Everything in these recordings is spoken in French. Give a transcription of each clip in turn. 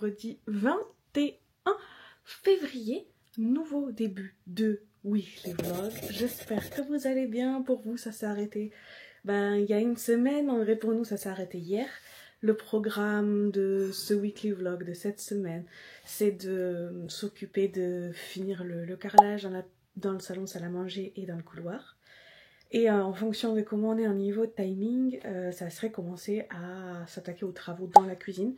vendredi 21 février, nouveau début de Weekly Vlog. J'espère que vous allez bien. Pour vous, ça s'est arrêté il y a une semaine. En vrai, pour nous, ça s'est arrêté hier. Le programme de ce Weekly Vlog de cette semaine, c'est de s'occuper de finir le carrelage dans le salon salle à manger et dans le couloir. Et en fonction de comment on est en niveau de timing, ça serait commencer à s'attaquer aux travaux dans la cuisine.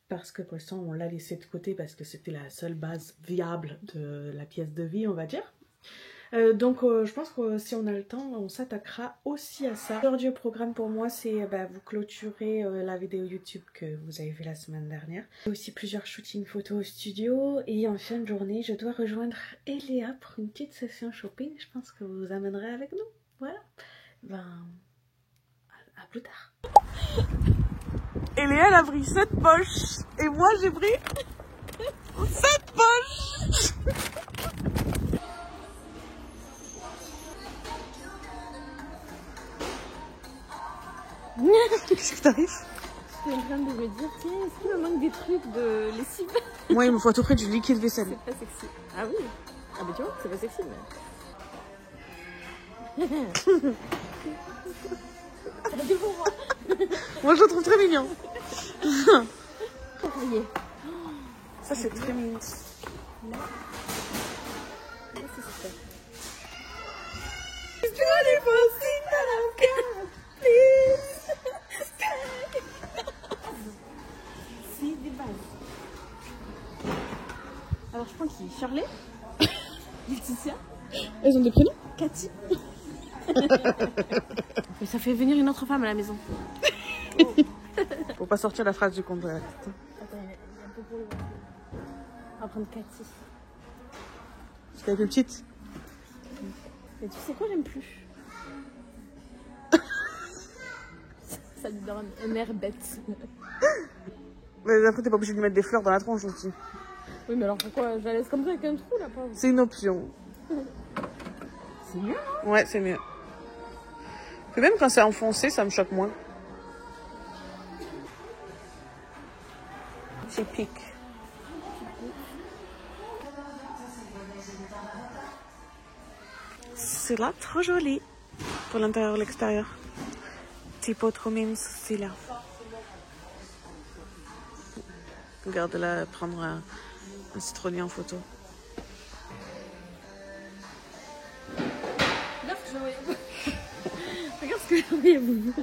Parce que pour l'instant, on l'a laissé de côté parce que c'était la seule base viable de la pièce de vie, on va dire. Donc je pense que si on a le temps, on s'attaquera aussi à ça. Aujourd'hui, le programme pour moi, c'est vous clôturer la vidéo YouTube que vous avez vue la semaine dernière. Il y a aussi plusieurs shootings photos au studio. Et en fin de journée, je dois rejoindre Eléa pour une petite session shopping. Je pense que vous vous amènerez avec nous. Voilà. À plus tard. Eléa, elle a pris 7 poches. Et moi, j'ai pris 7 poches. Qu'est-ce qui t'arrive? Je suis en train de me dire, tiens, est-ce qu'il me manque des trucs de lessive? Moi, il me faut à tout près du liquide vaisselle. C'est pas sexy. Ah oui? Ah bah tu vois, c'est pas sexy, mais... Moi, je le trouve très mignon. Ça, c'est très mignon. Là, c'est super. C'est des bases. Alors je prends qui? Charlie? Laetitia? Elles ont des prénoms? Cathy? Mais ça fait venir une autre femme à la maison. Faut pas sortir la phrase du contraire. Attends, il y a un peu pour le... On va prendre Cathy. Parce qu'elle est plus petite. Mais tu sais quoi, j'aime plus. Ça lui donne un air bête. Mais après, t'es pas obligé de lui mettre des fleurs dans la tronche aussi. Oui, mais alors pourquoi je la laisse comme ça avec un trou, là, pauvre? C'est une option. C'est mieux, hein? Ouais, c'est mieux. Et même quand c'est enfoncé, ça me choque moins. Typique. C'est là trop joli pour l'intérieur et l'extérieur. Tipo trop mime, c'est là. Regarde-la prendre un citronnier en photo. Regarde ce que j'ai envoyé. Regarde ce que j'ai envoyé à vous.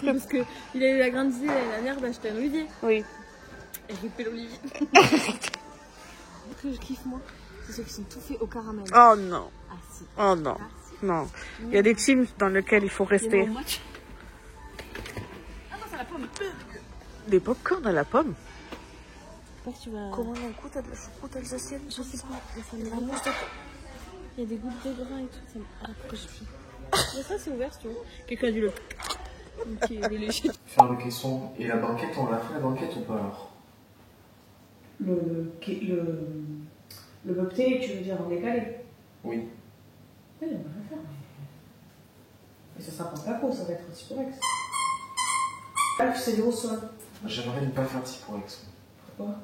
Parce qu'il a eu la grande idée l'année dernière d'acheter un olivier. Oui. Et j'ai fait l'olivier. Ce que je kiffe, moi, c'est ceux qui sont tout faits au caramel. Oh non. Ah si. Oh non. Ah, si. Non. Il y a des teams dans lesquels il faut rester. Ah non, c'est la pomme. Des pop-corn à la pomme. Je sais pas si tu vas... Comment on goûte à de la choucroute alsacienne? Je sais pas, mais ça me dérange. Il y a des gouttes de grain et tout. Ça me... Ah, pourquoi je prie. Mais ça, c'est ouvert, si tu veux. Quelqu'un a dû le... Ok, le léger. Faire le caisson. Et la banquette, on l'a fait la banquette ou pas alors? Le bobté, tu veux dire en décalé? Oui. Oui, on va le faire. Mais ça sera pas en placo, ça va être aussi pour ex. Ah, c'est au sol. J'aimerais ne pas faire de Ciporex. Pourquoi?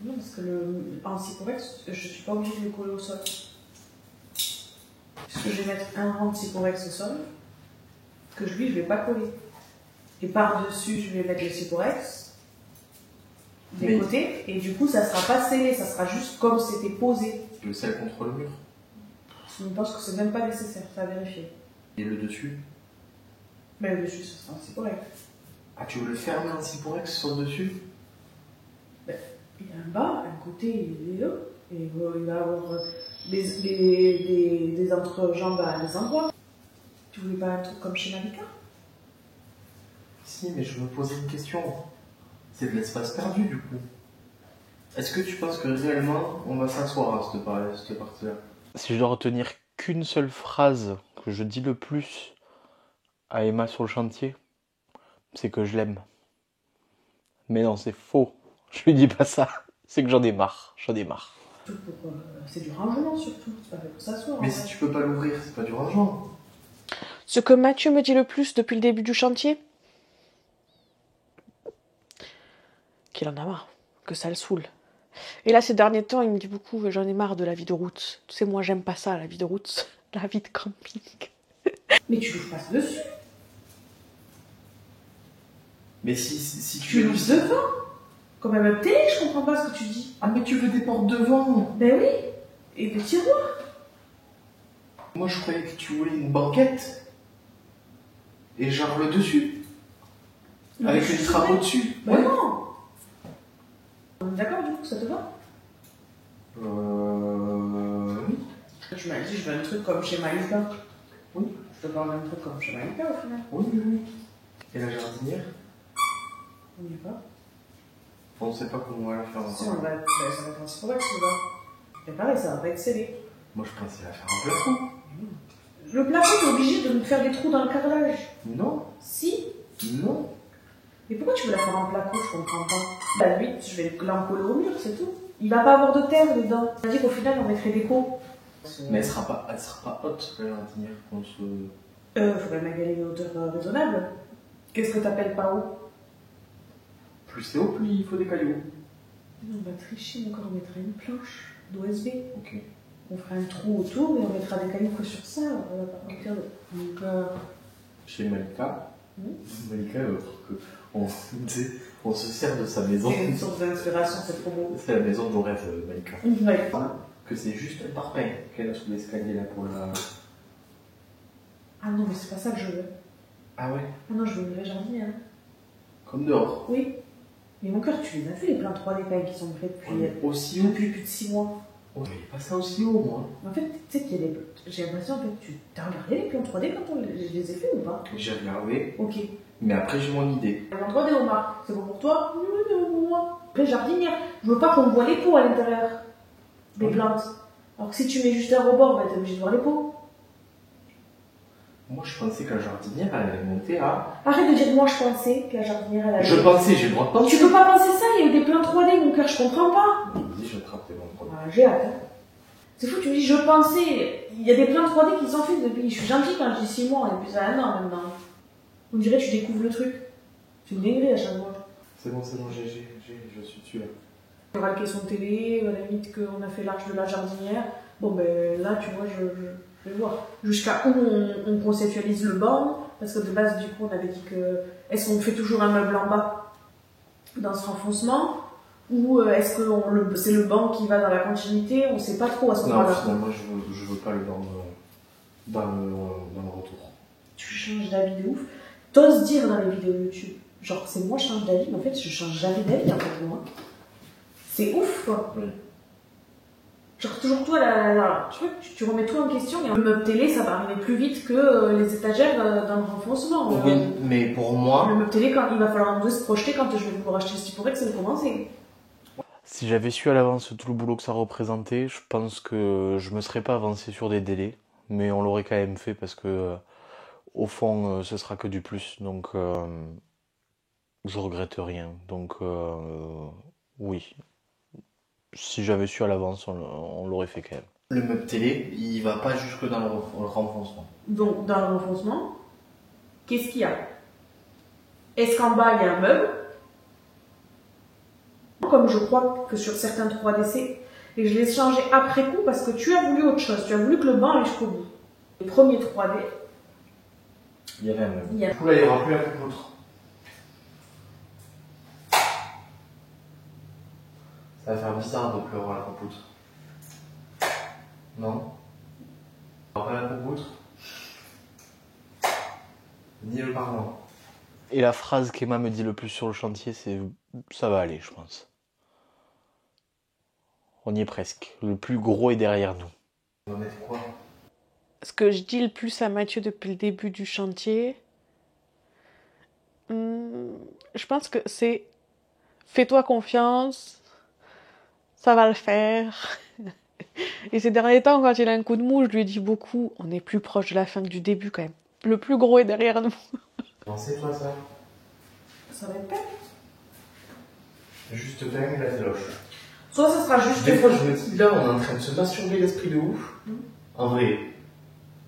Non, parce que en Ciporex, je suis pas obligée de le coller au sol. Puisque je vais mettre un rang de Ciporex au sol, que lui, je vais pas coller. Et par-dessus, je vais mettre le Ciporex des côtés, et du coup, ça sera pas scellé, ça sera juste comme c'était posé. Le sel contre le mur. Je pense que c'est même pas nécessaire, ça à vérifier. Et le dessus? Mais le dessus, ça sera un Ciporex. Ah, tu veux le fermer en Ciporex sur le dessus? Ben, il y a un bas, un côté et les deux, et il va y avoir des entrejambes à des endroits. Tu voulais pas un truc comme chez Malika? Si, mais je me posais une question. C'est de l'espace perdu du coup. Est-ce que tu penses que réellement on va s'asseoir à cette partie-là? Si je dois retenir qu'une seule phrase que je dis le plus à Emma sur le chantier, c'est que je l'aime. Mais non, c'est faux. Je lui dis pas ça. C'est que j'en ai marre. J'en ai marre. C'est du rangement surtout. C'est pas fait pour s'asseoir. Mais si tu peux pas l'ouvrir, c'est pas du rangement. Ce que Mathieu me dit le plus depuis le début du chantier, qu'il en a marre, que ça le saoule. Et là, ces derniers temps, il me dit beaucoup, j'en ai marre de la vie de route. Tu sais, moi, j'aime pas ça, la vie de route, la vie de camping. Mais tu lui passes dessus. Mais si Tu lui devant. Comme un meuble télé, je comprends pas ce que tu dis. Ah, mais tu veux des portes devant. Ben oui. Et des tiroirs. Moi, je croyais que tu voulais une banquette. Et genre le dessus. Avec les travaux dessus. Ben non. On est d'accord du coup, ça te va? Oui. Tu m'as dit, je veux un truc comme chez Malika. Oui. Je te parle d'un truc comme chez Malika au final. Oui, oui, oui. Et la jardinière? On n'y est pas. On sait pas comment on va la faire Si, encore. on va, ça va être un cyprorex, tu vois. Et pareil, ça va pas être scellé. Moi, je pensais la faire en plafond. Le plafond, t'es obligé de me faire des trous dans le carrelage. Non. Si. Non. Mais pourquoi tu veux la faire en placo? Je comprends pas. La nuit, je vais l'encoller au mur, c'est tout. Il va pas avoir de terre dedans. On a dit qu'au final, on mettrait des pots. Mais elle sera pas haute, la jardinière. Faudrait mettre une hauteur raisonnable. Qu'est-ce que t'appelles pas haut? Plus c'est haut, plus il faut des cailloux. On va tricher, encore on mettra une planche d'OSB. Ok. On fera un trou autour et on mettra des cailloux que sur ça. On va pas partir de... Donc, Chez Malika, Oui. Malika, on se sert de sa maison. c'est une source d'inspiration, c'est trop beau. C'est la maison de nos rêves, Malika. Ouais. Que c'est juste un parpaing qu'elle a sous l'escalier là pour la. Ah non, mais c'est pas ça que je veux. Ah ouais. Ah non, je veux une vraie jardinière. Comme dehors. Oui. Mais mon cœur, tu les as fait les plans 3D quand même qui sont faits depuis, Aussi haut. depuis plus de 6 mois. On voyait pas ça aussi haut, moi. En fait, tu sais qu'il y a des... J'ai l'impression que tu as regardé les plans 3D quand je les ai faits ou pas? J'ai regardé, Ok. mais après j'ai mon idée. Les plans 3D, Omar, c'est bon pour toi? Oui, c'est bon pour moi. Après, jardinière. Je veux pas qu'on voit les pots à l'intérieur des plantes. Alors que si tu mets juste un rebord, bah, t'es obligé de voir les pots. Moi je pensais que la jardinière elle allait monter à. Arrête de dire moi je pensais que la jardinière elle allait... Je pensais, j'ai le droit de penser. Tu peux pas penser ça, il y a eu des plans 3D, mon cœur, je comprends pas. Vas-y, j'attrape tes bons produits. Ah, j'ai hâte. Hein. C'est fou, tu me dis je pensais. Il y a des plans 3D qui sont faits depuis. Je suis gentille quand je dis 6 mois, et puis ça a 1 an maintenant. On dirait que tu découvres le truc. C'est une dinguerie à chaque fois. C'est bon, je suis dessus là. Il y aura le caisson de télé, à la limite qu'on a fait l'arche de la jardinière. Bon ben là, tu vois, je vais voir. Jusqu'à où on conceptualise le banc, parce que de base, du coup, on avait dit que. Est-ce qu'on fait toujours un meuble en bas dans ce renfoncement? Ou est-ce que c'est le banc qui va dans la continuité? On sait pas trop à ce moment-là. Non, finalement, je veux pas le banc dans le retour. Tu changes d'avis de ouf. T'oses dire dans les vidéos YouTube, genre c'est moi je change d'avis, mais en fait je change jamais d'avis en fait moi. C'est ouf quoi. Oui. Genre toujours toi tu vois, tu remets tout en question et le meuble télé ça va arriver plus vite que les étagères dans le renfoncement. Oui, mais pour moi. Le meuble télé, quand il va falloir se projeter quand je vais pouvoir acheter ce type ça va commencer. Si j'avais su à l'avance tout le boulot que ça représentait, je pense que je me serais pas avancé sur des délais, mais on l'aurait quand même fait parce que au fond ce sera que du plus, donc je regrette rien. Donc oui, si j'avais su à l'avance, on l'aurait fait quand même. Le meuble télé, il va pas jusque dans le renfoncement. Donc dans le renfoncement, qu'est-ce qu'il y a? Est-ce qu'en bas il y a un meuble? Comme je crois que sur certains 3DC, et je l'ai changé après coup parce que tu as voulu autre chose, tu as voulu que le banc aille jusqu'au bout. Les premiers 3D, Il y avait un meuble. Il y a- Du coup là il n'y aura plus la poutre. Ça va faire bizarre de pleurer à la poutre. Non? Pas la poutre? Ni le parlement. Et la phrase qu'Emma me dit le plus sur le chantier, c'est « ça va aller, je pense ». On y est presque. Le plus gros est derrière nous. On va mettre quoi? Ce que je dis le plus à Mathieu depuis le début du chantier, je pense que c'est fais-toi confiance, ça va le faire. Et ces derniers temps, quand il a un coup de mou, je lui dis beaucoup, on est plus proche de la fin que du début quand même. Le plus gros est derrière nous. Pensez-toi ça. ça va être fait. Juste quand même la téloche. Soit ça sera juste. Des fois, je me dis, là, on est en train de se masturber l'esprit de ouf. En vrai,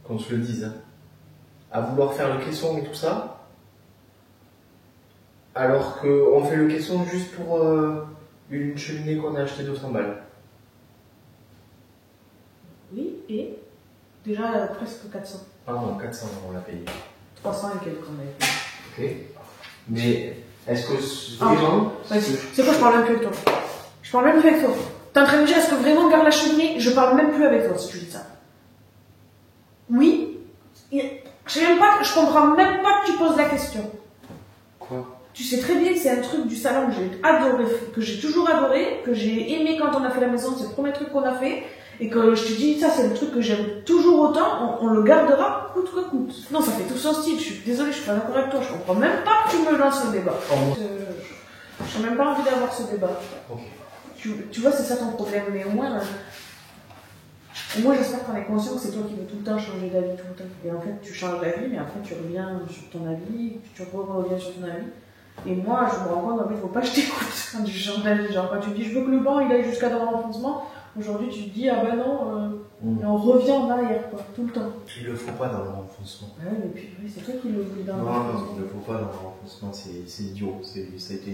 qu'on se le dise. Hein. À vouloir faire le caisson et tout ça. Alors qu'on fait le caisson juste pour une cheminée qu'on a achetée 200 balles. Oui, et déjà presque 400. Ah non, 400 on l'a payé. 300 et quelques qu'on avait payé. Ok. Mais est-ce que vraiment... C'est quoi, je parle même plus avec toi. Je parle même plus avec toi. T'es en train de me dire, est-ce que vraiment on garde la cheminée? Je parle même plus avec toi si tu dis ça. Oui. Je comprends même pas que tu poses la question. Quoi? Tu sais très bien que c'est un truc du salon que j'ai adoré, que j'ai toujours adoré, que j'ai aimé quand on a fait la maison, c'est le premier truc qu'on a fait, et que je te dis, ça c'est le truc que j'aime toujours autant, on le gardera coûte que coûte. Non, ça fait tout son style, je suis désolée, je suis pas d'accord avec toi, je comprends même pas que tu me lances le débat. Je n'ai même pas envie d'avoir ce débat. Okay. Tu vois, c'est ça ton problème, mais au moins j'espère que tu en es conscient que c'est toi qui veux tout le temps changer d'avis, tout le temps. Et en fait, tu changes d'avis, mais après tu reviens sur ton avis, tu reviens sur ton avis. Et moi, je me rends compte, en fait, il ne faut pas que je t'écoute quand tu changes d'avis. Genre, quand tu dis, je veux que le banc il aille jusqu'à dans l'enfoncement, aujourd'hui tu te dis, ah ben non, on revient en arrière, quoi, tout le temps. Il le faut pas dans l'enfoncement. Ah ouais, mais puis oui, c'est toi qui le veux dans l'enfoncement. Non, il le faut pas dans l'enfoncement, c'est idiot. Ça a été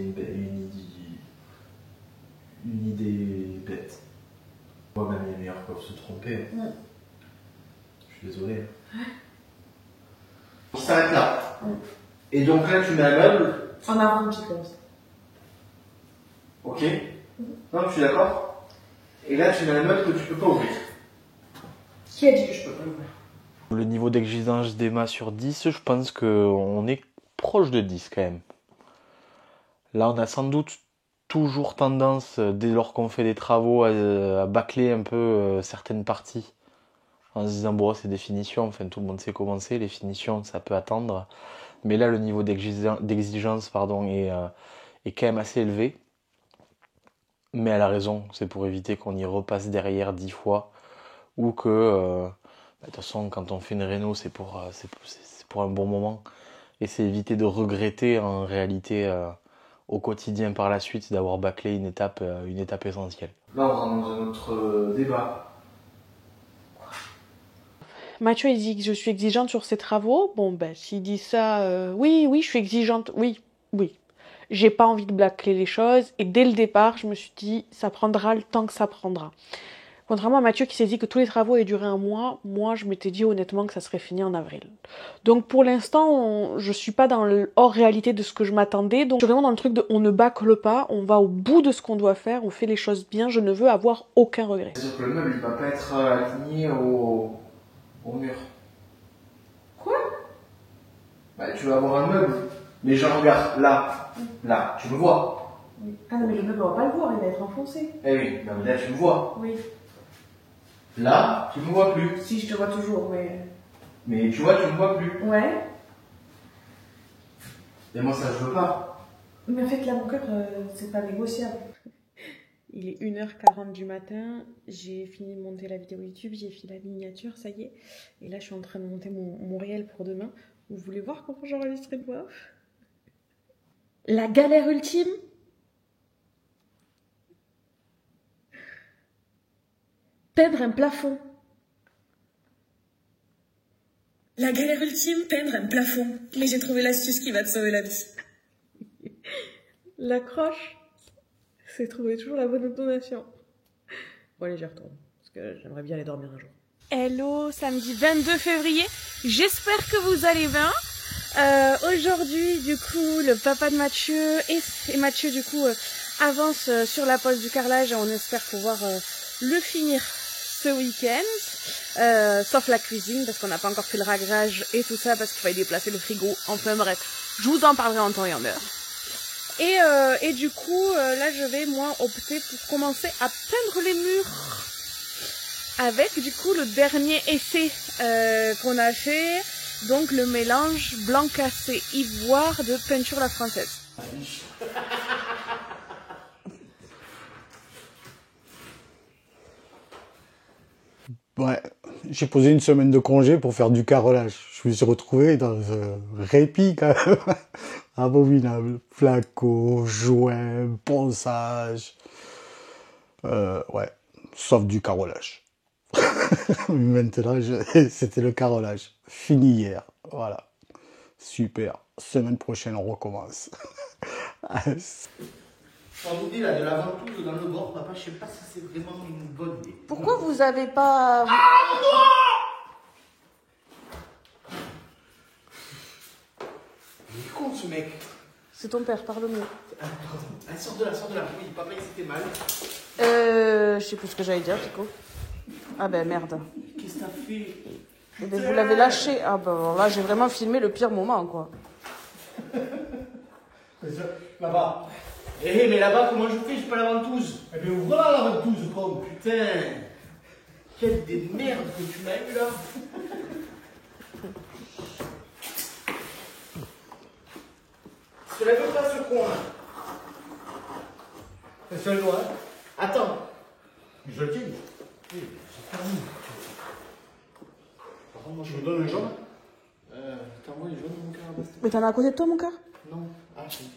une idée bête. Moi, même les meilleurs peuvent se tromper. Je suis désolé. On s'arrête là. Et donc là, tu mets un meuble. En arrondi comme ça. Ok. Non, je suis d'accord. Et là, tu mets un meuble que tu peux pas ouvrir. Qui a dit que je peux pas l'ouvrir? Le niveau d'exigence d'Emma sur 10, je pense qu'on est proche de 10 quand même. Là, on a sans doute toujours tendance, dès lors qu'on fait des travaux, à bâcler un peu certaines parties. En se disant, bon, c'est des finitions, enfin tout le monde sait comment c'est, les finitions, ça peut attendre. Mais là, le niveau d'exigence est quand même assez élevé. Mais elle a raison, c'est pour éviter qu'on y repasse derrière 10 fois. Ou que, de toute façon, quand on fait une réno, c'est pour un bon moment. Et c'est éviter de regretter en réalité au quotidien par la suite d'avoir bâclé une étape essentielle. Là, on rentre dans un autre débat. Mathieu, il dit que je suis exigeante sur ses travaux. Bon, ben, s'il dit ça, oui, je suis exigeante. Oui. J'ai pas envie de bâcler les choses. Et dès le départ, je me suis dit, ça prendra le temps que ça prendra. Contrairement à Mathieu qui s'est dit que tous les travaux allaient durer un mois, moi, je m'étais dit honnêtement que ça serait fini en avril. Donc, pour l'instant, je suis pas dans le hors-réalité de ce que je m'attendais. Donc, je suis vraiment dans le truc de on ne bâcle pas, on va au bout de ce qu'on doit faire, on fait les choses bien, je ne veux avoir aucun regret. C'est sûr que le meuble, il va pas être aligné au mur. Quoi? Bah, tu vas avoir un meuble, mais genre, regarde, là, tu me vois. Oui. Ah non, mais le meuble, on va pas le voir, il va être enfoncé. Eh oui, non, mais là, tu me vois. Oui. Là, tu me vois plus. Si, je te vois toujours, mais... Mais tu vois, tu me vois plus. Ouais. Et moi, ça, je veux pas. Mais en fait, là, mon cœur, c'est pas négociable. Il est 1h40 du matin, j'ai fini de monter la vidéo YouTube, j'ai fait la miniature, ça y est. Et là, je suis en train de monter mon réel pour demain. Vous voulez voir comment j'enregistre une voix off? La galère ultime? Peindre un plafond. La galère ultime, peindre un plafond. Mais j'ai trouvé l'astuce qui va te sauver la vie. La croche. C'est trouver toujours la bonne intonation. Bon allez, j'y retourne. Parce que j'aimerais bien aller dormir un jour. Hello, samedi 22 février. J'espère que vous allez bien. Aujourd'hui, du coup, le papa de Mathieu et Mathieu, du coup, avancent sur la pose du carrelage et on espère pouvoir le finir ce week-end. Sauf la cuisine, parce qu'on n'a pas encore fait le ragrage et tout ça, parce qu'il fallait déplacer le frigo. Enfin bref, je vous en parlerai en temps et en heure. Et du coup, là, je vais, moi, opter pour commencer à peindre les murs. Avec, du coup, le dernier essai qu'on a fait. Donc, le mélange blanc cassé ivoire de peinture la française. Ouais, j'ai posé une semaine de congé pour faire du carrelage. Je me suis retrouvé dans un répit quand même abominable. Flacos, joints, ponçage. Ouais, sauf du carrelage. Maintenant, c'était le carrelage. Fini hier. Voilà. Super. Semaine prochaine, on recommence. Ton idée là de la ventouse dans le bord, papa, je sais pas si c'est vraiment une bonne idée. Pourquoi vous avez pas... Il est con ce mec. C'est ton père, parle-moi. Allez, sors de là. Oui, papa il s'était mal. Je sais plus ce que j'allais dire, Pico. Ah ben merde. Qu'est-ce que t'as fait? Eh ben, vous l'avez lâché. Ah ben alors là, j'ai vraiment filmé le pire moment, quoi. Là-bas. Eh, mais là-bas, comment je fais? J'ai pas la ventouse. Eh bien, ouvre-la la ventouse, con. Putain. Quelle des merdes que tu m'as eu là. Se lève pas ce con là. C'est le doigt. Attends. Je le tiens. Oui, c'est permis. Par contre, moi je me donne le jaune. T'envoies les jaunes mon cœur à Bastien. Mais t'en as à côté de toi, mon cœur? Non. Ah, si.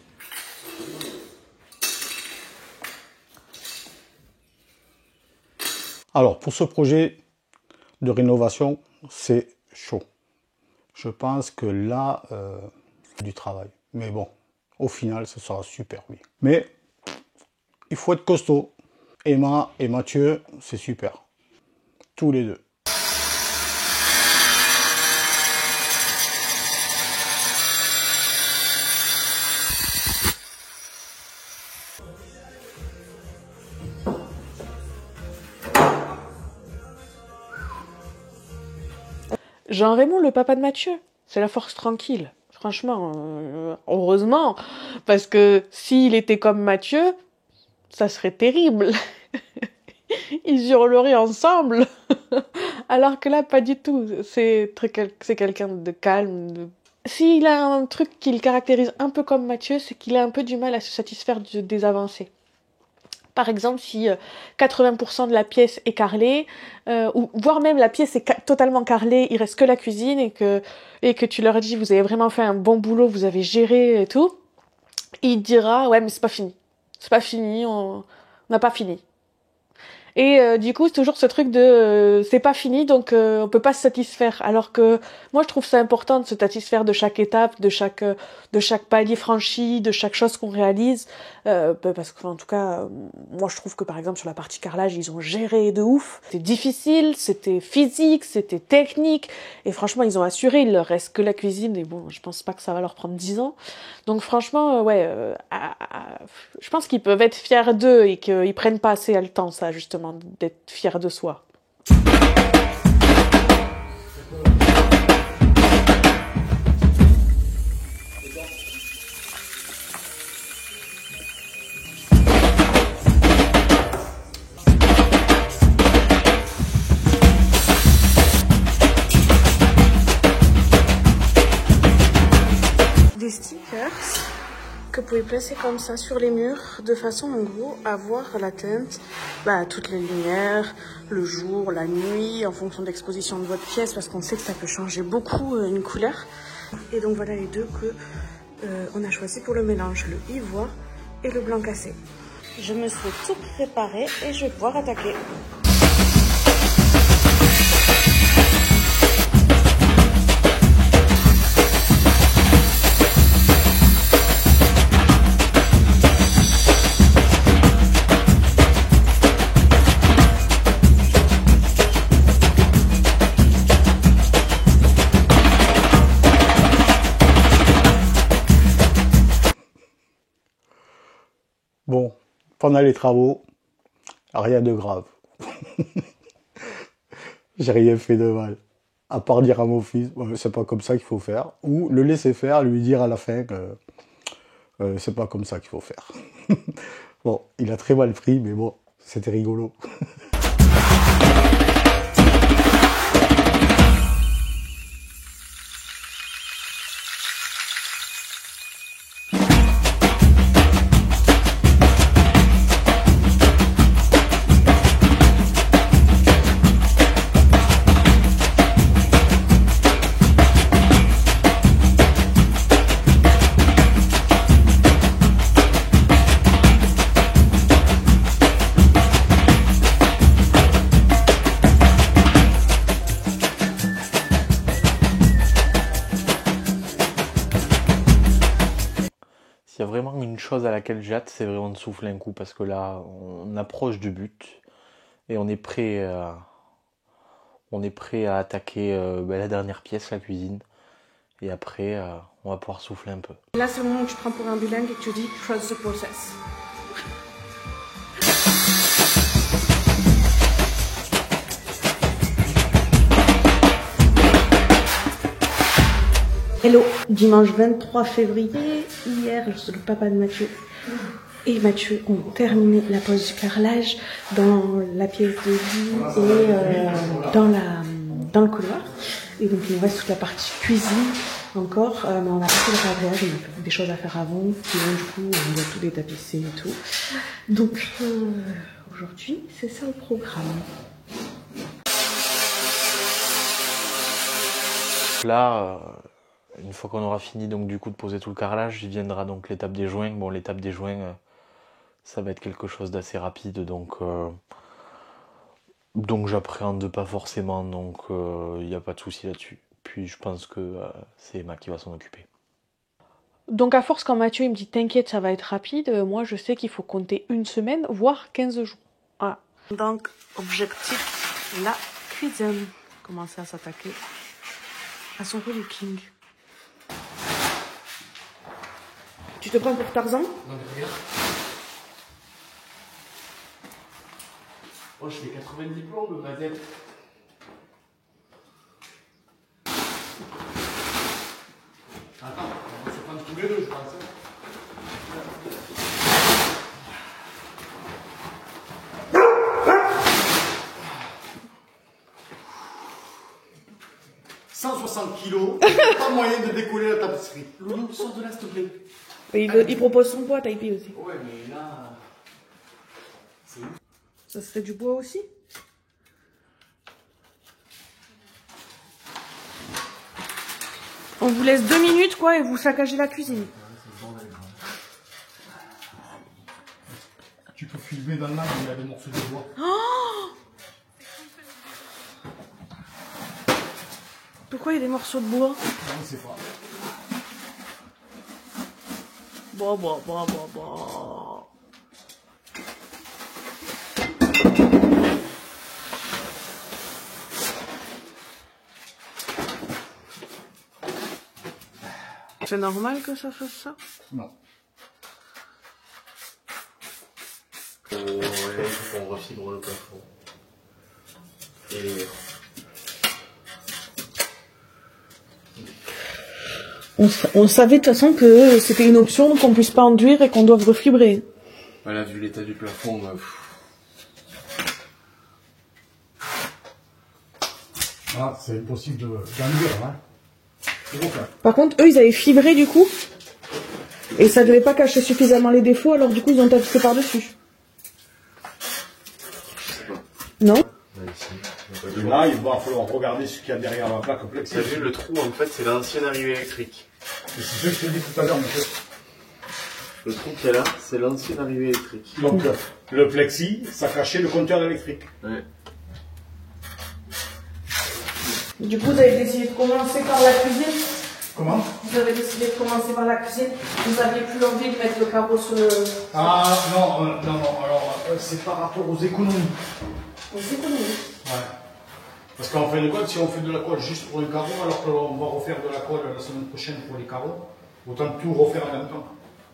Alors, pour ce projet de rénovation, c'est chaud. Je pense que là, c'est du travail. Mais bon, au final, ce sera super, oui. Mais il faut être costaud. Emma et Mathieu, c'est super. Tous les deux. Jean-Raymond, le papa de Mathieu, c'est la force tranquille. Franchement, heureusement, parce que s'il était comme Mathieu, ça serait terrible. Ils hurleraient ensemble. Alors que là, pas du tout. C'est quelqu'un de calme. S'il a un truc qui le caractérise un peu comme Mathieu, c'est qu'il a un peu du mal à se satisfaire des avancées. Par exemple, si 80% de la pièce est carrelée, ou voire même la pièce est totalement carrelée, il reste que la cuisine et que tu leur dis vous avez vraiment fait un bon boulot, vous avez géré et tout, il dira ouais mais c'est pas fini, on n'a pas fini. Et du coup, c'est toujours ce truc de c'est pas fini, donc on peut pas se satisfaire. Alors que moi, je trouve ça important de se satisfaire de chaque étape, de chaque palier franchi, de chaque chose qu'on réalise. Parce que, en tout cas, moi, je trouve que par exemple sur la partie carrelage, ils ont géré de ouf. C'était difficile, c'était physique, c'était technique, et franchement, ils ont assuré. Il leur reste que la cuisine, et bon, je pense pas que ça va leur prendre 10 ans. Donc franchement, je pense qu'ils peuvent être fiers d'eux et qu'ils prennent pas assez le temps, ça, justement, d'être fiers de soi. Des stickers que vous pouvez placer comme ça sur les murs de façon en gros à voir la teinte, toutes les lumières, le jour, la nuit, en fonction de l'exposition de votre pièce, parce qu'on sait que ça peut changer beaucoup une couleur. Et donc voilà les deux que on a choisi pour le mélange, le ivoire et le blanc cassé. Je me suis tout préparé et je vais pouvoir attaquer. Bon, pendant les travaux, rien de grave. J'ai rien fait de mal. À part dire à mon fils, c'est pas comme ça qu'il faut faire. Ou le laisser faire, lui dire à la fin que c'est pas comme ça qu'il faut faire. Bon, il a très mal pris, mais bon, c'était rigolo. une chose à laquelle j'ai hâte, c'est vraiment de souffler un coup parce que là, on approche du but et on est prêt à attaquer la dernière pièce, la cuisine. Et après, on va pouvoir souffler un peu. Là, c'est le moment où tu prends pour un bilingue et que tu dis « trust the process ». Hello, dimanche 23 février, hier, le papa de Mathieu et Mathieu ont terminé la pose du carrelage dans la pièce de lit et dans le couloir. Et donc il nous reste toute la partie cuisine encore, mais on a pas fait le carrelage, on a des choses à faire avant, et donc, du coup on doit tout détapisser et tout. Donc aujourd'hui c'est ça le programme. Là, une fois qu'on aura fini donc du coup de poser tout le carrelage, il viendra donc l'étape des joints. Bon, l'étape des joints, ça va être quelque chose d'assez rapide, donc j'appréhende pas forcément, donc il n'y a pas de souci là-dessus. Puis je pense que c'est Emma qui va s'en occuper. Donc à force, quand Mathieu il me dit « t'inquiète, ça va être rapide », moi je sais qu'il faut compter 1 semaine, voire 15 jours. Voilà. Donc objectif, la cuisine. Commencer à s'attaquer à son relooking. Tu te prends pour Tarzan? Non mais regarde. Oh, je fais 90 plombes, ma tête. Attends, on va se prendre tous les deux, je pense. « 160 kilos, pas moyen de décoller la tapisserie. » Loulou, sors de là, s'il te plaît. Et il propose son poids à Taipei aussi. Ouais, mais là... C'est où? Ça serait du bois aussi? On vous laisse 2 minutes quoi et vous saccagez la cuisine. Tu peux filmer dans l'âme, il y a des morceaux de bois. Pourquoi il y a des morceaux de bois? Non, je sais pas. Bah. C'est normal que ça fasse ça? Non. Ouais, il faut qu'on refibre le plafond. Et... On savait de toute façon que c'était une option qu'on puisse pas enduire et qu'on doive refibrer. Voilà, vu l'état du plafond, Ah, c'est impossible d'enduire, hein. C'est bon, ça. Par contre, eux, ils avaient fibré du coup. Et ça devait pas cacher suffisamment les défauts, alors du coup, ils ont tapissé par-dessus. Non? Et là, il va falloir regarder ce qu'il y a derrière la plaque plexi. T'as vu le trou, en fait, c'est l'ancienne arrivée électrique. C'est ce que je t'ai dit tout à l'heure, monsieur. Le trou qu'il y a là, c'est l'ancienne arrivée électrique. Donc, le plexi, ça cachait le compteur électrique. Ouais. Du coup, vous avez décidé de commencer par la cuisine. Comment? Vous avez décidé de commencer par la cuisine. Vous n'aviez plus envie de mettre le carreau sur le... Ah, non, alors, c'est par rapport aux économies. Aux économies. Ouais. Parce qu'en fin de compte, si on fait de la colle juste pour un carreau, alors qu'on va refaire de la colle la semaine prochaine pour les carreaux, autant tout refaire en même temps.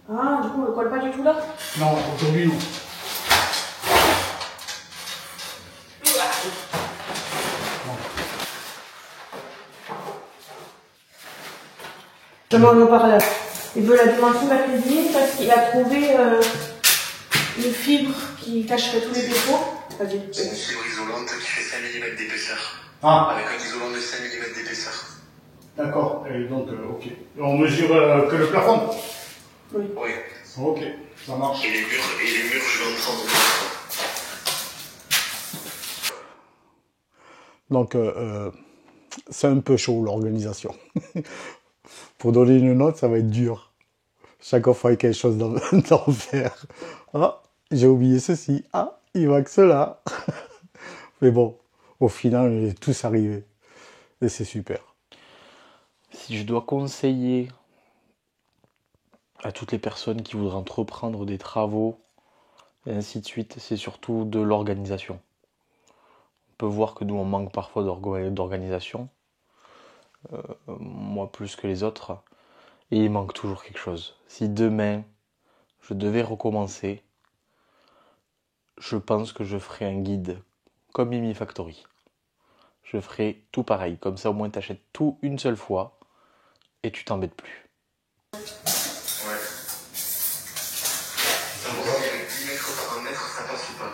Ah, du coup, on ne colle pas du tout là? Non, aujourd'hui, non. Comment on en parle? Il veut la dimension de la cuisine parce qu'il a trouvé une fibre qui cacherait tous les défauts. Vas-y. C'est une fibre isolante qui fait 5 mm d'épaisseur. Ah, Avec un isolant de 5 mm d'épaisseur. d'accord. Et donc, ok. On mesure que le plafond? Oui. Ok, ça marche. Et les murs, je vais en prendre. Donc, c'est un peu chaud l'organisation. Pour donner une note, ça va être dur. Chaque fois, il y a quelque chose d'enfer. Ah, j'ai oublié ceci. Ah, il manque cela. Mais bon, au final, on est tous arrivés. Et c'est super. Si je dois conseiller à toutes les personnes qui voudraient entreprendre des travaux, et ainsi de suite, c'est surtout de l'organisation. On peut voir que nous, on manque parfois d'organisation, moi plus que les autres, et il manque toujours quelque chose. Si demain, je devais recommencer, je pense que je ferai un guide comme Mimi Factory. Je ferai tout pareil, comme ça au moins t'achètes tout une seule fois et tu t'embêtes plus. Ouais. Ça me semble avec 10 mètres par 1 mètre, ça passe ou pas?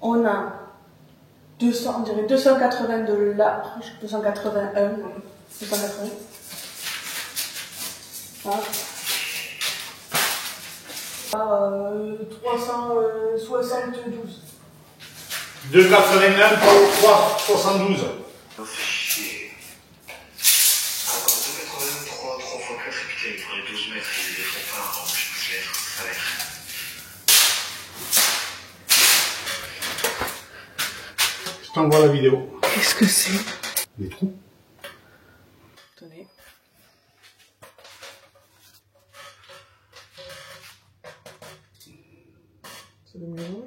On a 200, on dirait 280 de large, 281, 280. Ah. 372. 2,89 pour 3,72. Ça fait chier. Attends, 2,83, 3 fois 4, et putain, il faudrait 12 mètres, ils les font pas, alors 12 mètres, ça va être. Je t'envoie la vidéo. Qu'est-ce que c'est? Les trous. Tenez. C'est de mieux en mieux.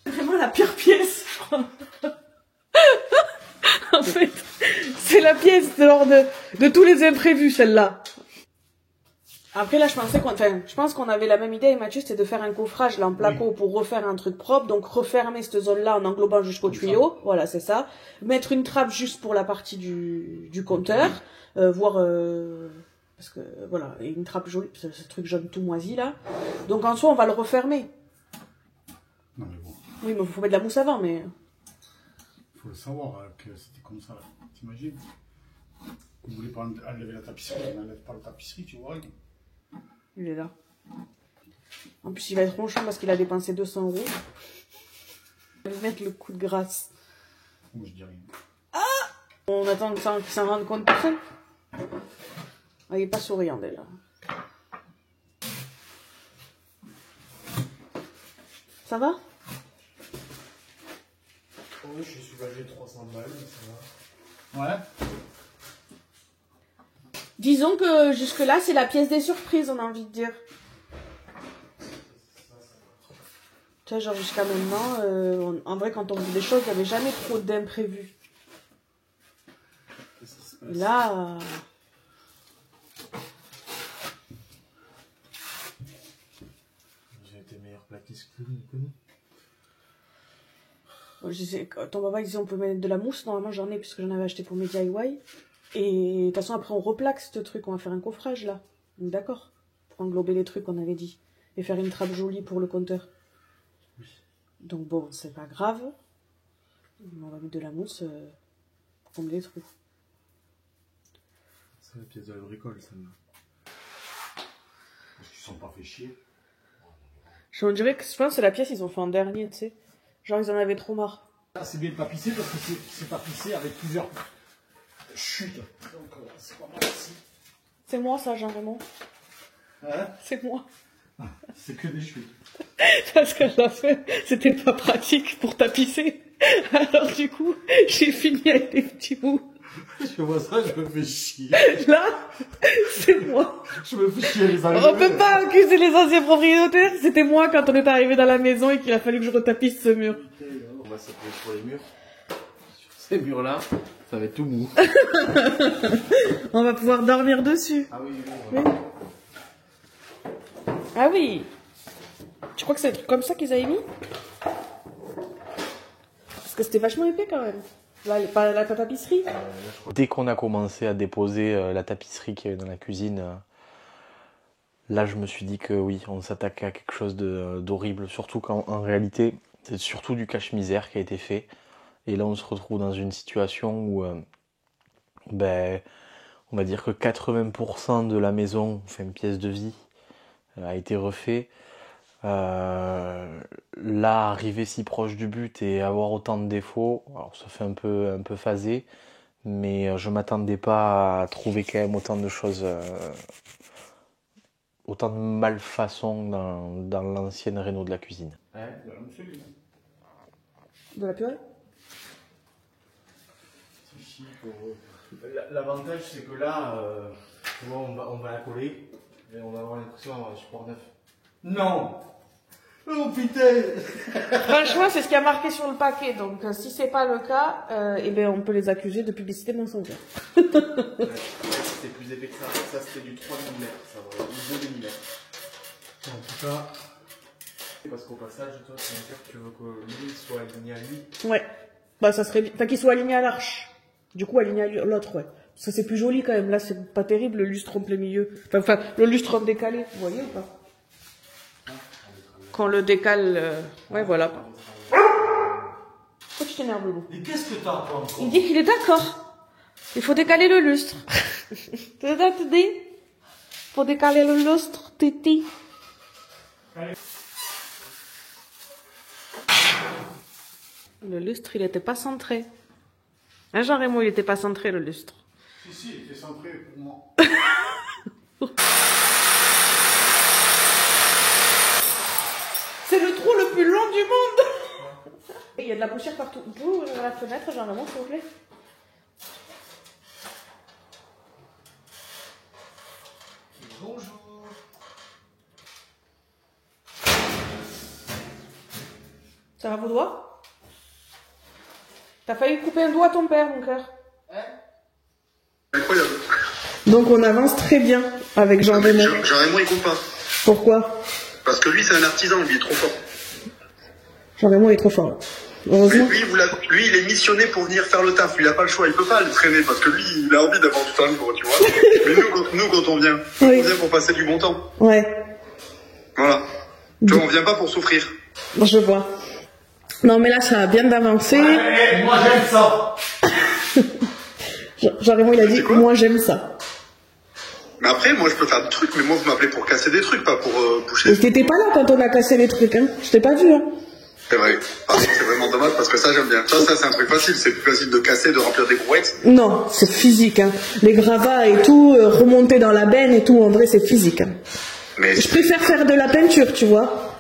C'est vraiment la pire pièce, je crois. En fait, c'est la pièce de tous les imprévus, celle-là. Après, là, je pense qu'on avait la même idée avec Mathieu, c'était de faire un coffrage, là, en placo, pour refaire un truc propre. Donc, refermer cette zone-là en englobant jusqu'au tuyau. Voilà, c'est ça. Mettre une trappe juste pour la partie du compteur. Parce que, voilà, et une trappe jolie, ce truc jaune tout moisi, là. Donc, en soi, on va le refermer. Non mais bon, Oui, mais faut mettre de la mousse avant, mais... faut le savoir que c'était comme ça. T'imagines? Vous voulez pas enlever la tapisserie, on n'enlève pas la tapisserie, tu vois. Il est là. En plus, il va être ronchon parce qu'il a dépensé 200 €. Il va mettre le coup de grâce. Moi je dis rien. On attend qu'il s'en rende compte tout seul. Ah, il est pas souriant, déjà. Ça va? Oui, je suis soulagé 300 balles, ça va. Ouais. Disons que jusque-là, c'est la pièce des surprises, on a envie de dire. Tu vois, genre jusqu'à maintenant, en vrai, quand on dit des choses, il n'y avait jamais trop d'imprévus. Et là... J'ai été meilleur plaquiste que nous. Je sais, ton papa disait on peut mettre de la mousse, normalement j'en ai puisque j'en avais acheté pour mes DIY. Et de toute façon après on replaque ce truc, on va faire un coffrage là. Donc d'accord, pour englober les trucs qu'on avait dit. Et faire une trappe jolie pour le compteur. Oui. Donc bon, c'est pas grave. On va mettre de la mousse pour combler les trucs. C'est la pièce de la bricole, celle-là. Parce qu'ils sont pas fait chier. Je dirais que je pense que c'est la pièce ils ont fait en dernier, tu sais. Genre ils en avaient trop marre. Là, c'est bien de tapisser parce que c'est tapissé avec plusieurs chutes. Donc, c'est pas mal aussi. C'est moi ça, Jean-Raymond. Hein? C'est moi. C'est que des chutes. Parce qu'à la fin, c'était pas pratique pour tapisser. Alors du coup, j'ai fini avec des petits bouts. Je vois ça, je me fais chier. Là, c'est moi. Je me fais chier les amis. On peut pas accuser les anciens propriétaires. C'était moi quand on est arrivé dans la maison et qu'il a fallu que je retapisse ce mur. On va s'appuyer sur les murs. Sur ces murs-là, ça va être tout mou. On va pouvoir dormir dessus. Ah oui, Oui. Ah oui. Tu crois que c'est un truc comme ça qu'ils avaient mis? Parce que c'était vachement épais quand même. Là, la tapisserie. Dès qu'on a commencé à déposer la tapisserie qu'il y avait dans la cuisine, là je me suis dit que oui, on s'attaquait à quelque chose d'horrible. Surtout quand en réalité, c'est surtout du cache-misère qui a été fait. Et là on se retrouve dans une situation où, on va dire que 80% de la maison, enfin une pièce de vie, a été refait. Là, arriver si proche du but et avoir autant de défauts, alors ça fait un peu phasé, mais je m'attendais pas à trouver quand même autant de choses, autant de malfaçons dans l'ancienne réno de la cuisine. De la purée? ici pour... L'avantage c'est que là, tu vois, on va la coller et on va avoir l'impression d'avoir un support neuf. Non! Oh putain! Franchement, c'est ce qui a marqué sur le paquet. Donc, si c'est pas le cas, eh ben, on peut les accuser de publicité mensongère. C'était plus épais que ça. Ça, c'était du 3 mm, ça va, du 2 mm. En tout cas, parce qu'au passage, toi, tu vas me dire que tu veux que lui soit aligné à lui. Ouais. Bah, ça serait bien. Enfin, qu'il soit aligné à l'arche. Du coup, aligné à l'autre, ouais. Ça, c'est plus joli quand même. Là, c'est pas terrible, le lustre en plein milieu. Enfin, le lustre en décalé. Vous voyez ou pas? Quand on le décale, ouais, voilà. Pourquoi tu t'énerves, Loulou? Mais qu'est-ce que t'as encore? Il dit qu'il est d'accord. Il faut décaler le lustre. C'est ça, tu dis? Faut décaler le lustre, Titi. Le lustre, il était pas centré. Hein, Jean-Raymond, il était pas centré, le lustre. Si, il était centré pour moi. C'est le trou le plus long du monde. Et il y a de la poussière partout. Vous pouvez ouvrir la fenêtre, Jean-Raymond, s'il vous plaît? Bonjour. Ça va vos doigts? T'as failli couper un doigt à ton père, mon cœur. Incroyable. Donc on avance très bien avec Jean-Raymond. Jean-Raymond, il compte pas. Pourquoi? Parce que lui, c'est un artisan, lui, il est trop fort. Jean-Raymond est trop fort. Heureusement. Lui, il est missionné pour venir faire le taf. Lui, il a pas le choix. Il peut pas le traîner parce que lui, il a envie d'avoir tout un livre, tu vois. Mais nous, quand on vient, Oui. on vient pour passer du bon temps. Ouais, Voilà. Tu vois, on vient pas pour souffrir. je vois. Non mais là ça a bien d'avancer. Ouais, moi j'aime ça. Jean-Raymond il a dit, C'est quoi moi j'aime ça. Mais après, moi, je peux faire des trucs, mais moi, vous m'appelez pour casser des trucs, pas pour boucher. Et t'étais pas là quand on a cassé les trucs, hein. Je t'ai pas vu, hein. C'est vrai. Ah, c'est vraiment dommage parce que ça, j'aime bien. Ça, c'est un truc facile. C'est plus facile de casser, de remplir des brouettes. Non, c'est physique, hein. Les gravats et tout, remonter dans la benne et tout, en vrai c'est physique, hein. Mais Je préfère faire de la peinture, tu vois.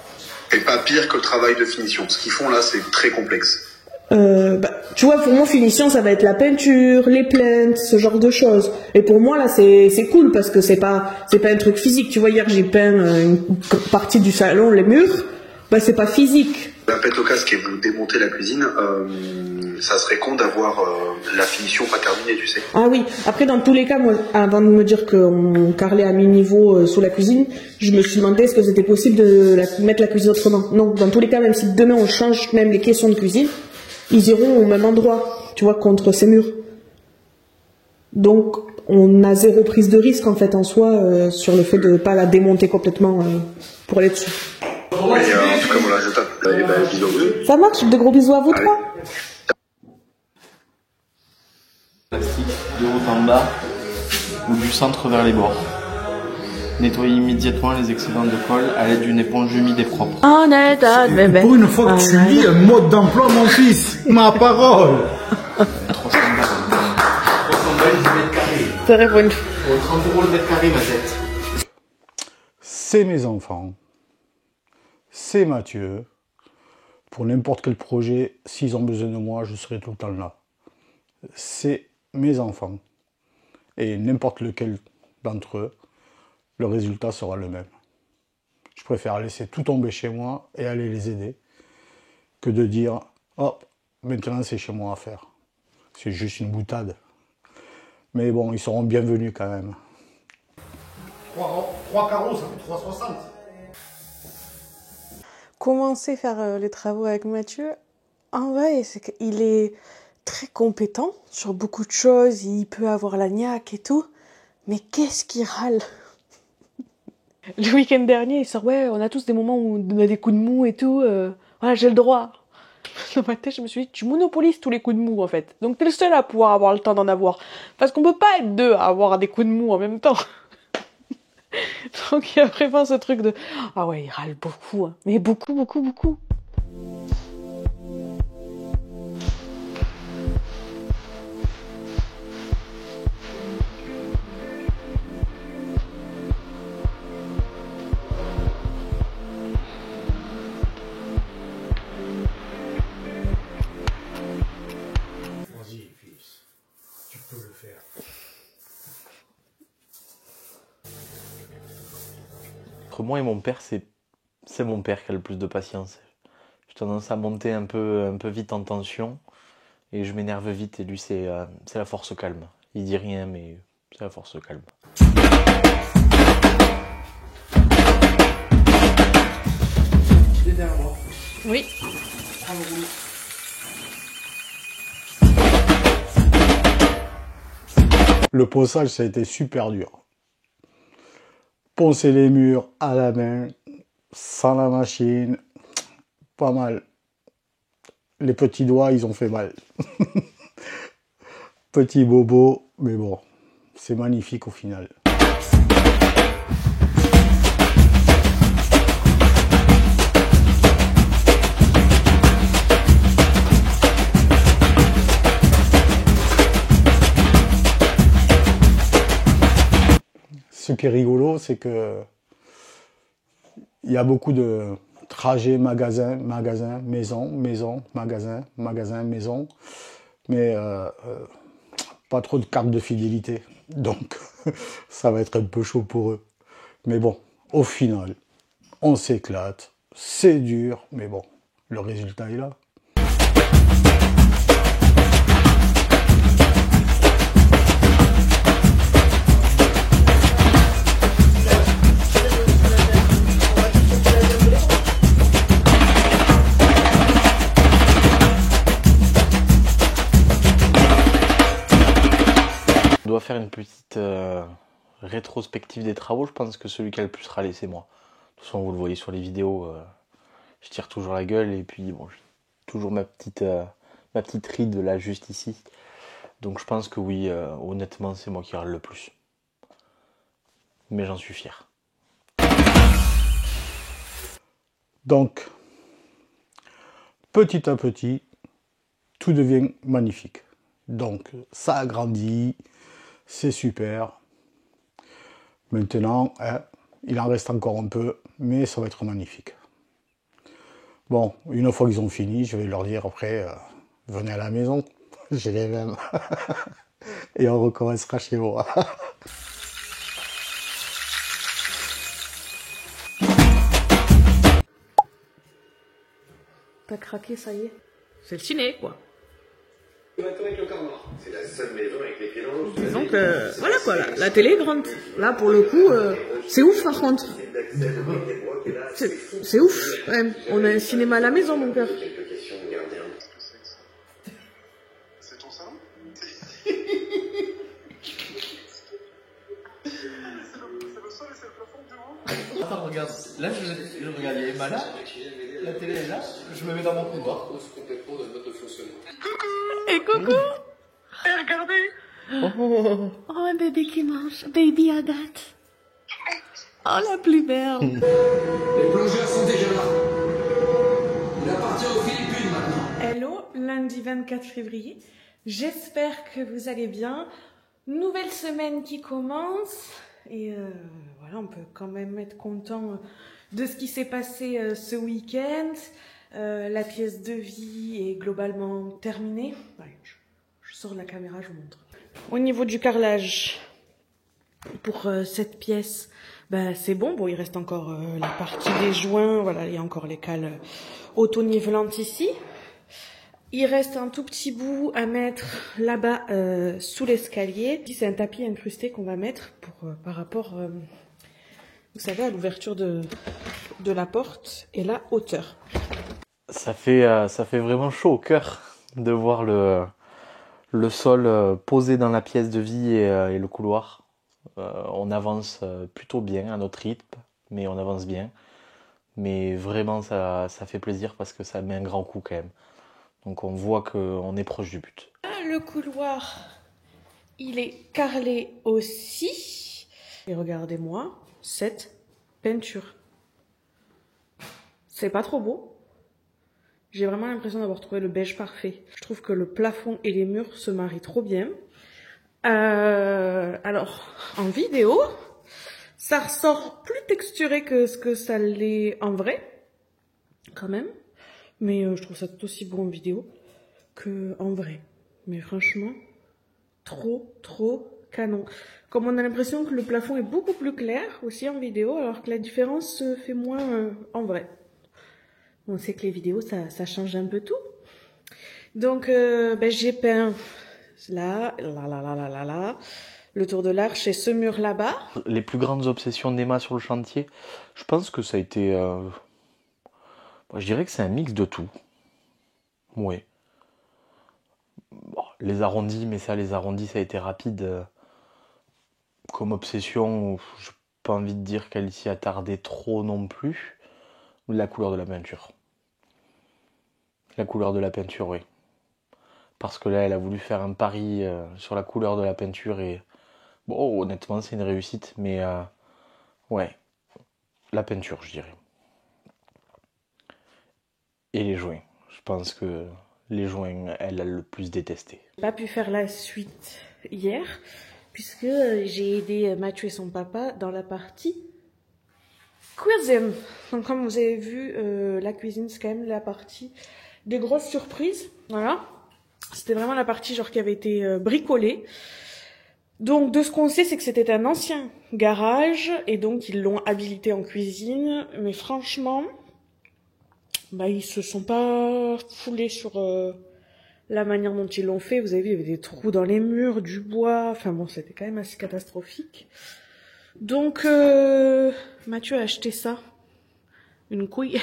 c'est pas pire que le travail de finition. Ce qu'ils font là, c'est très complexe. Tu vois, pour moi, finition, ça va être la peinture, les plaintes, ce genre de choses. Et pour moi, là, c'est cool parce que c'est pas un truc physique. Tu vois, hier, j'ai peint une partie du salon, les murs. Bah, c'est pas physique. La pète au casque et vous démontez la cuisine, ça serait con d'avoir la finition pas terminée, tu sais. Ah oui. Après, dans tous les cas, moi, avant de me dire qu'on carrelait à mi-niveau sous la cuisine, je me suis demandé est-ce que c'était possible de mettre la cuisine autrement. Non, dans tous les cas, même si demain on change même les caissons de cuisine, ils iront au même endroit, tu vois, contre ces murs. Donc, on a zéro prise de risque, en fait, en soi, sur le fait de ne pas la démonter complètement pour aller dessus. Et en tout cas, voilà, je tape. Allez, ben, bisous. Ça marche, de gros bisous à vous trois. Plastique de haut en bas ou du centre vers les bords. Nettoyez immédiatement les excédents de colle à l'aide d'une éponge humide et propre. On est à bébé. Pour une fois que tu lis un mode d'emploi, mon fils, ma parole. 300 balles. 300 balles du mètre carré. C'est vrai pour une... 30 € le mètre carré, ma tête. C'est mes enfants. C'est Mathieu. Pour n'importe quel projet, s'ils ont besoin de moi, je serai tout le temps là. C'est mes enfants. Et n'importe lequel d'entre eux, le résultat sera le même. Je préfère laisser tout tomber chez moi et aller les aider que de dire « Oh, maintenant c'est chez moi à faire ». C'est juste une boutade. Mais bon, ils seront bienvenus quand même. 3 carreaux, ça fait 3,60. Commencer à faire les travaux avec Mathieu, en vrai, c'est qu'il est très compétent sur beaucoup de choses, il peut avoir la niaque et tout, mais qu'est-ce qu'il râle. Le week-end dernier, il sort, ouais, on a tous des moments où on a des coups de mou et tout, voilà, j'ai le droit. Dans ma tête, je me suis dit, tu monopolises tous les coups de mou, en fait. Donc, t'es le seul à pouvoir avoir le temps d'en avoir. Parce qu'on peut pas être deux à avoir des coups de mou en même temps. Donc, il y a vraiment ce truc de, ah ouais, il râle beaucoup, hein. Mais beaucoup, beaucoup, beaucoup. Vas-y, fils. moi et mon père, c'est mon père qui a le plus de patience. J'ai tendance à monter un peu vite en tension et je m'énerve vite et lui c'est la force calme. Il dit rien mais c'est la force calme. Il est derrière moi. Oui. Prends le rouleau. Le ponçage, ça a été super dur. Poncer les murs à la main, sans la machine, pas mal. Les petits doigts, ils ont fait mal. Petit bobo, mais bon, c'est magnifique au final. Ce qui est rigolo, c'est que il y a beaucoup de trajets magasin, maison, magasin, maison, mais pas trop de cartes de fidélité. Donc, ça va être un peu chaud pour eux. Mais bon, au final, on s'éclate, c'est dur, mais bon, le résultat est là. On doit faire une petite rétrospective des travaux. Je pense que celui qui a le plus râlé, c'est moi. De toute façon, vous le voyez sur les vidéos, je tire toujours la gueule et puis bon, j'ai toujours ma petite ride là juste ici. Donc je pense que oui, honnêtement, c'est moi qui râle le plus. Mais j'en suis fier. Donc, petit à petit, tout devient magnifique. Donc, ça agrandit, c'est super. Maintenant, il en reste encore un peu, mais ça va être magnifique. Bon, une fois qu'ils ont fini, je vais leur dire après, venez à la maison, j'ai les mêmes. Et on recommencera chez moi. T'as craqué, ça y est. C'est le ciné, quoi. C'est la seule maison avec les pieds dans l'eau. Donc, voilà quoi, la télé est grande. Là, pour le coup, c'est ouf par contre. C'est ouf, quand même. On a un cinéma à la maison, mon père. C'est ton salon? C'est le sol et c'est le plafond du haut? Attends, regarde. Là, je regarde, il y a Emma là. La télé est là. Je me mets dans mon couloir. Complètement de notre fonctionnement. Et coucou. Et regardez! Oh, un bébé qui mange. Baby Agathe. Oh, la plus belle. Les plongeurs sont déjà là. Il appartient aux Philippines maintenant. Hello, lundi 24 février. J'espère que vous allez bien. Nouvelle semaine qui commence. Et voilà, on peut quand même être content de ce qui s'est passé ce week-end. La pièce de vie est globalement terminée. Ouais, je sors la caméra, je vous montre. Au niveau du carrelage, pour cette pièce, bah, c'est bon. Bon, il reste encore la partie des joints. Voilà, il y a encore les cales auto-nivelantes ici. Il reste un tout petit bout à mettre là-bas sous l'escalier. Ici, c'est un tapis incrusté qu'on va mettre pour, par rapport, vous savez, à l'ouverture de la porte et la hauteur. Ça fait vraiment chaud au cœur de voir le sol posé dans la pièce de vie et le couloir. On avance plutôt bien à notre rythme, mais on avance bien. Mais vraiment, ça fait plaisir parce que ça met un grand coup quand même. Donc on voit qu'on est proche du but. Le couloir, il est carrelé aussi. Et regardez-moi cette peinture. C'est pas trop beau. J'ai vraiment l'impression d'avoir trouvé le beige parfait. Je trouve que le plafond et les murs se marient trop bien. Alors, en vidéo, ça ressort plus texturé que ce que ça l'est en vrai, quand même. Mais je trouve ça tout aussi beau en vidéo qu'en vrai. Mais franchement, trop canon. Comme on a l'impression que le plafond est beaucoup plus clair aussi en vidéo, alors que la différence se fait moins en vrai. On sait que les vidéos, ça change un peu tout. Donc, j'ai peint là, le tour de l'arche et ce mur là-bas. Les plus grandes obsessions d'Emma sur le chantier, je pense que ça a été... je dirais que c'est un mix de tout. Oui. Bon, les arrondis, mais ça, les arrondis, ça a été rapide. Comme obsession, j'ai pas envie de dire qu'elle s'y attardait trop non plus. La couleur de la peinture. La couleur de la peinture, oui. Parce que là, elle a voulu faire un pari sur la couleur de la peinture et... Bon, honnêtement, c'est une réussite, mais... ouais, la peinture, je dirais. Et les joints. Je pense que les joints, elle a le plus détesté. J'ai pas pu faire la suite hier, puisque j'ai aidé Mathieu et son papa dans la partie cuisine. Donc comme vous avez vu, la cuisine, c'est quand même la partie des grosses surprises. Voilà. C'était vraiment la partie genre qui avait été bricolée. Donc de ce qu'on sait, c'est que c'était un ancien garage, et donc ils l'ont habilité en cuisine. Mais franchement... ils se sont pas foulés sur la manière dont ils l'ont fait. Vous avez vu, il y avait des trous dans les murs, du bois. Enfin bon, c'était quand même assez catastrophique. Donc, Mathieu a acheté ça. Une couille.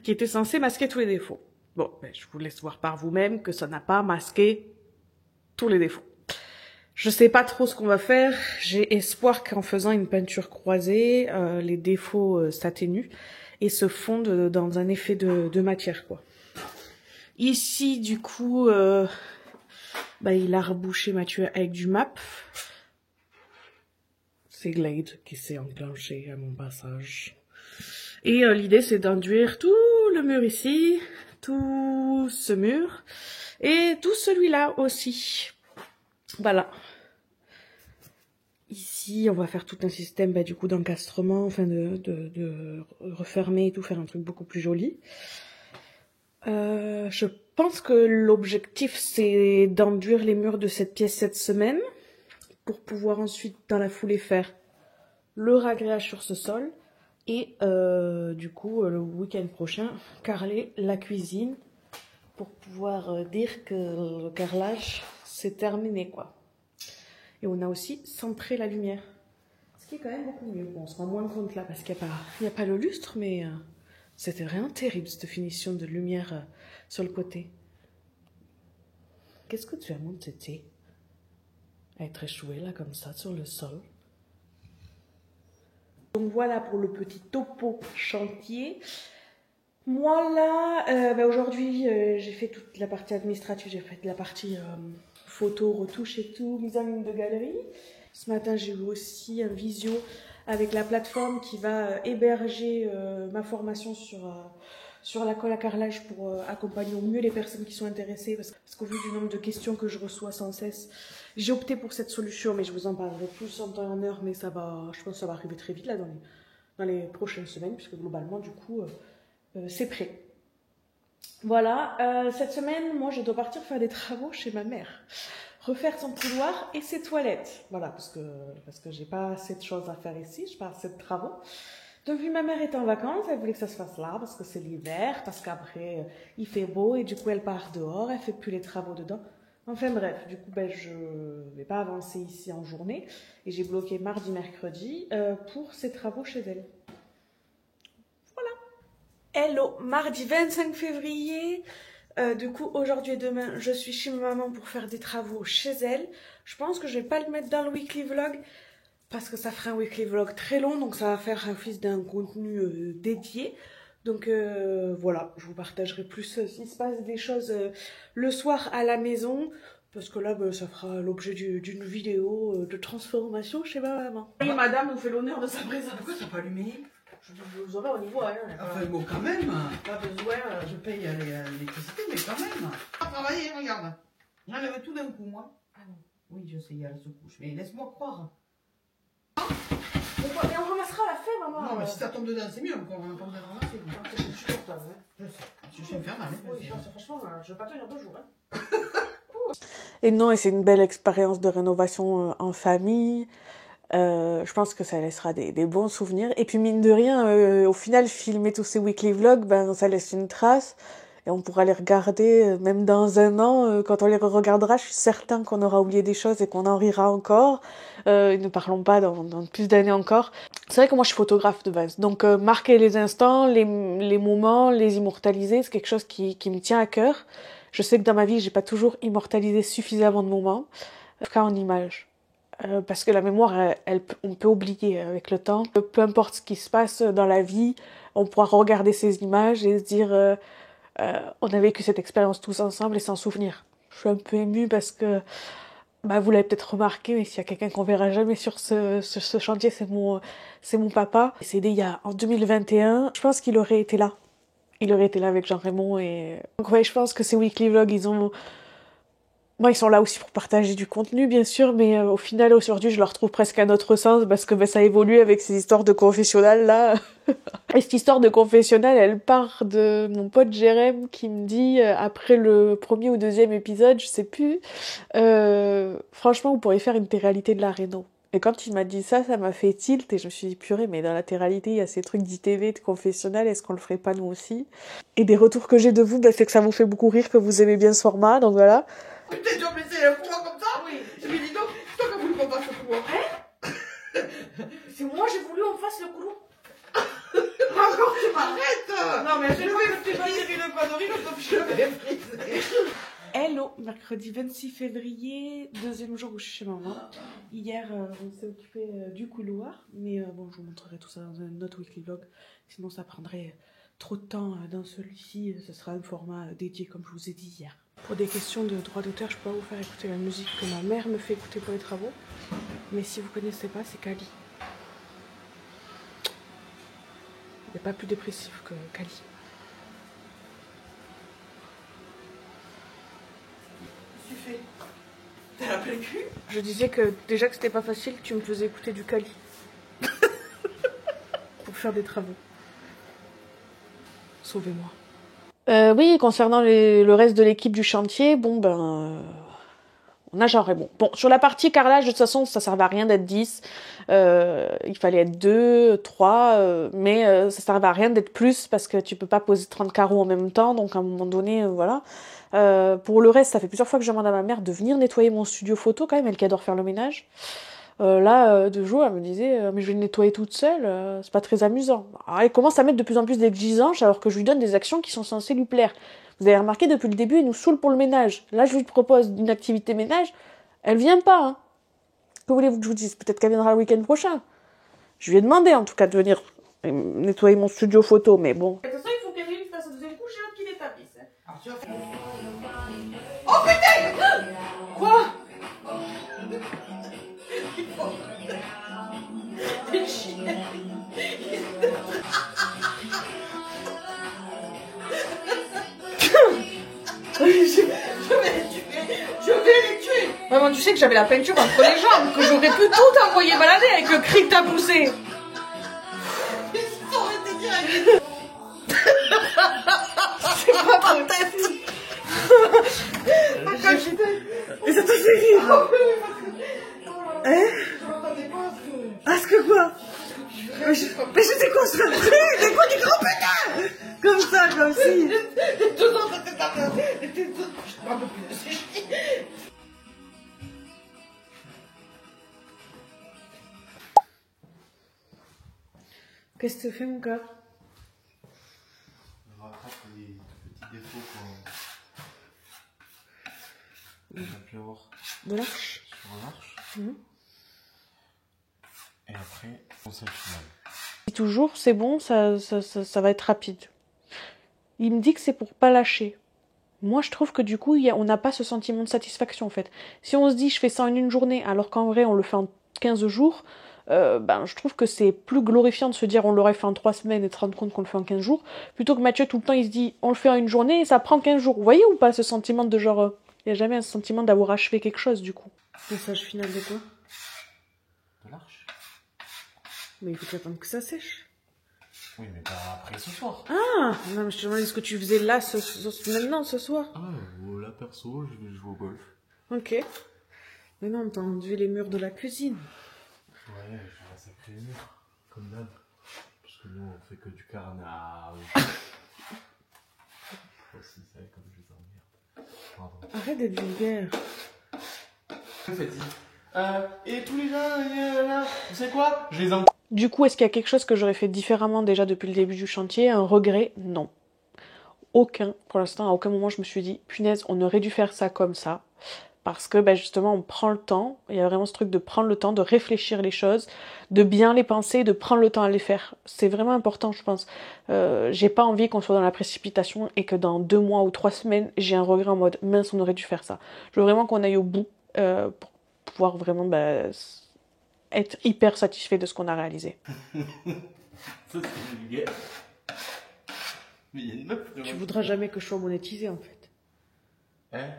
qui était censée masquer tous les défauts. Bon, je vous laisse voir par vous-même que ça n'a pas masqué tous les défauts. Je sais pas trop ce qu'on va faire. J'ai espoir qu'en faisant une peinture croisée, les défauts s'atténuent et se fondent dans un effet de matière, quoi. Ici, du coup, il a rebouché Mathieu avec du MAP. C'est Glade qui s'est enclenché à mon passage. Et l'idée, c'est d'enduire tout le mur ici, tout ce mur, et tout celui-là aussi. Voilà. Ici, on va faire tout un système du coup d'encastrement, enfin de refermer et tout, faire un truc beaucoup plus joli. Je pense que l'objectif, c'est d'enduire les murs de cette pièce cette semaine, pour pouvoir ensuite, dans la foulée, faire le ragréage sur ce sol, et du coup, le week-end prochain, carreler la cuisine, pour pouvoir dire que le carrelage, c'est terminé, quoi. Et on a aussi centré la lumière. Ce qui est quand même beaucoup mieux. Bon, on se rend moins compte là parce qu'il n'y a pas le lustre, mais c'était vraiment terrible cette finition de lumière sur le côté. Qu'est-ce que tu as mon tété? Être échoué là comme ça sur le sol. Donc voilà pour le petit topo chantier. Moi là, aujourd'hui j'ai fait toute la partie administrative, j'ai fait de la partie photo, retouche et tout, mise en ligne de galerie. Ce matin j'ai eu aussi un visio avec la plateforme qui va héberger ma formation sur la colle à carrelage pour accompagner au mieux les personnes qui sont intéressées, parce qu'au vu du nombre de questions que je reçois sans cesse, j'ai opté pour cette solution, mais je vous en parlerai plus en temps et en heure, mais je pense que ça va arriver très vite là dans les prochaines semaines, puisque globalement du coup c'est prêt. Voilà, cette semaine, moi je dois partir faire des travaux chez ma mère. Refaire son couloir et ses toilettes. Voilà, parce que j'ai pas assez de choses à faire ici, j'ai pas assez de travaux. Donc vu ma mère est en vacances, elle voulait que ça se fasse là, parce que c'est l'hiver, parce qu'après il fait beau, et du coup elle part dehors, elle fait plus les travaux dedans. Enfin bref, du coup je vais pas avancer ici en journée, et j'ai bloqué mardi, mercredi pour ses travaux chez elle. Hello, mardi 25 février, du coup aujourd'hui et demain je suis chez ma maman pour faire des travaux chez elle. Je pense que je vais pas le mettre dans le weekly vlog parce que ça ferait un weekly vlog très long, donc ça va faire office d'un contenu dédié. Donc voilà, je vous partagerai plus s'il se passe des choses le soir à la maison, parce que là ça fera l'objet d'une vidéo de transformation chez ma maman. Et madame nous fait l'honneur de sa présence. Pourquoi t'as pas allumé? Vous aurez au niveau, hein. Enfin bon, quand même. Pas besoin. Je paye l'électricité, mais quand même. Pas travailler, regarde. J'enlève tout d'un coup, moi. Ah non. Oui, je sais, il y a la secouche. Mais laisse-moi croire. Mais on ramassera la fête, maman. Non, mais si ça tombe dedans, c'est mieux. On n'a pas besoin de ramasser. Je suis contente, hein. Je sais. Je vais me faire mal. Oui, franchement, je vais pas tenir 2 jours. Hein. Et non, et c'est une belle expérience de rénovation en famille. Je pense que ça laissera des bons souvenirs. Et puis mine de rien, au final, filmer tous ces weekly vlogs, ben ça laisse une trace. Et on pourra les regarder même dans un an. Quand on les regardera, je suis certain qu'on aura oublié des choses et qu'on en rira encore. Ne parlons pas dans plus d'années encore. C'est vrai que moi je suis photographe de base. Donc marquer les instants, les moments, les immortaliser, c'est quelque chose qui me tient à cœur. Je sais que dans ma vie, j'ai pas toujours immortalisé suffisamment de moments. En tout cas en images. Parce que la mémoire, on peut oublier avec le temps. Peu importe ce qui se passe dans la vie, on pourra regarder ces images et se dire on a vécu cette expérience tous ensemble et s'en souvenir. Je suis un peu émue parce que vous l'avez peut-être remarqué, mais s'il y a quelqu'un qu'on verra jamais sur ce chantier, c'est mon papa. Il s'est aidé en 2021. Je pense qu'il aurait été là. Il aurait été là avec Jean-Raymond et donc ouais, je pense que ces weekly vlogs, ils sont là aussi pour partager du contenu, bien sûr, mais au final, aujourd'hui, je leur retrouve presque un autre sens parce que ça évolue avec ces histoires de confessionnal, là. Et cette histoire de confessionnal, elle part de mon pote Jérém qui me dit, après le premier ou deuxième épisode, je sais plus, franchement, vous pourriez faire une télé-réalité de la réno. Et quand il m'a dit ça m'a fait tilt et je me suis dit, purée, mais dans la télé-réalité, il y a ces trucs d'ITV, de confessionnal, est-ce qu'on le ferait pas nous aussi? Et des retours que j'ai de vous, c'est que ça vous fait beaucoup rire, que vous aimez bien ce format, donc voilà. Peut-être tu vas me laisser le couloir comme ça? Oui. Je lui dis donc, c'est toi qui as voulu qu'on fasse le couloir. C'est moi, j'ai voulu qu'on fasse le couloir. Encore, tu m'arrêtes. Non, mais Je vais pas tirer le connerie comme je l'avais prise. Hello, mercredi 26 février, deuxième jour où je suis chez maman. Hier, on s'est occupé du couloir, mais bon, je vous montrerai tout ça dans un autre weekly vlog, sinon ça prendrait trop de temps dans celui-ci, ce sera un format dédié comme je vous ai dit hier. Pour des questions de droit d'auteur, je peux pas vous faire écouter la musique que ma mère me fait écouter pour les travaux, mais si vous connaissez pas, c'est Kali. Il n'y a pas plus dépressif que Kali. T'as la pleine cul? Je disais que déjà que c'était pas facile, tu me faisais écouter du Kali. Pour faire des travaux. Sauvez-moi. Oui, concernant le reste de l'équipe du chantier, on a Jean-Raymond. Bon, sur la partie carrelage, de toute façon, ça servait à rien d'être 10. Il fallait être 2, 3, mais ça servait à rien d'être plus parce que tu peux pas poser 30 carreaux en même temps, donc à un moment donné, voilà. Pour le reste, ça fait plusieurs fois que je demande à ma mère de venir nettoyer mon studio photo quand même, elle qui adore faire le ménage. Là, 2 jours, elle me disait mais je vais le nettoyer toute seule, c'est pas très amusant. Alors, elle commence à mettre de plus en plus d'exigences alors que je lui donne des actions qui sont censées lui plaire. Vous avez remarqué, depuis le début, elle nous saoule pour le ménage. Là, je lui propose une activité ménage, elle vient pas. Hein. Que voulez-vous que je vous dise? Peut-être qu'elle viendra le week-end prochain. Je lui ai demandé en tout cas de venir nettoyer mon studio photo, mais bon. De toute façon, il faut qu'Emeline fasse la deuxième couche et l'autre qui l'établisse. Alors tu vas faire... Oh putain! Quoi? T'es chienne. Je vais les tuer. Vraiment, tu sais que j'avais la peinture entre les jambes, que j'aurais pu tout envoyer balader avec le cri que t'as poussé. Ils sont été direct. C'est pas ta tête. Et ça te fait rire? Hein? Ah, ce que quoi? Mais j'étais concentrée, mais quoi du grand putain? Comme ça, comme si. Les 2 ans, c'était ta mère. Je te parle plus de ces chiens. Qu'est-ce que tu fais, mon gars? Je rattrape les petits défauts qu'on a pu avoir De l'arche? sur l'arche. Et après, on sait le final. Et toujours, c'est bon, ça va être rapide. Il me dit que c'est pour pas lâcher. Moi, je trouve que du coup, on n'a pas ce sentiment de satisfaction, en fait. Si on se dit, je fais ça en une journée, alors qu'en vrai, on le fait en 15 jours, je trouve que c'est plus glorifiant de se dire, on l'aurait fait en 3 semaines et de se rendre compte qu'on le fait en 15 jours, plutôt que Mathieu, tout le temps, il se dit, on le fait en une journée et ça prend 15 jours. Vous voyez ou pas, ce sentiment de genre, il n'y a jamais un sentiment d'avoir achevé quelque chose, du coup. Message final de quoi? De l'arche? Mais il faut attendre que ça sèche. Oui, mais pas après ce soir. Ah! Non, mais je te demandais ce que tu faisais là, maintenant, ce soir. Ah, là, perso, je vais jouer au golf. Ok. Mais non, t'as enduit les murs de la cuisine. Ouais, je vais massacrer les murs, comme d'hab. Parce que nous, on fait que du carnage. Aussi, c'est comme je les emmerde. Pardon. Arrête d'être vulgaire. Et tous les gens, là, tu sais quoi? Je les en... Du coup, est-ce qu'il y a quelque chose que j'aurais fait différemment déjà depuis le début du chantier? Un regret? Non. Aucun. Pour l'instant, à aucun moment je me suis dit, punaise, on aurait dû faire ça comme ça. Parce que justement, on prend le temps. Il y a vraiment ce truc de prendre le temps, de réfléchir les choses, de bien les penser, de prendre le temps à les faire. C'est vraiment important, je pense. J'ai pas envie qu'on soit dans la précipitation et que dans 2 mois ou 3 semaines, j'ai un regret en mode, mince, on aurait dû faire ça. Je veux vraiment qu'on aille au bout pour pouvoir vraiment être hyper satisfait de ce qu'on a réalisé. Ça, c'est vulgaire. Mais il y a une meuf. Tu voudras jamais que je sois monétisée, en fait. Hein?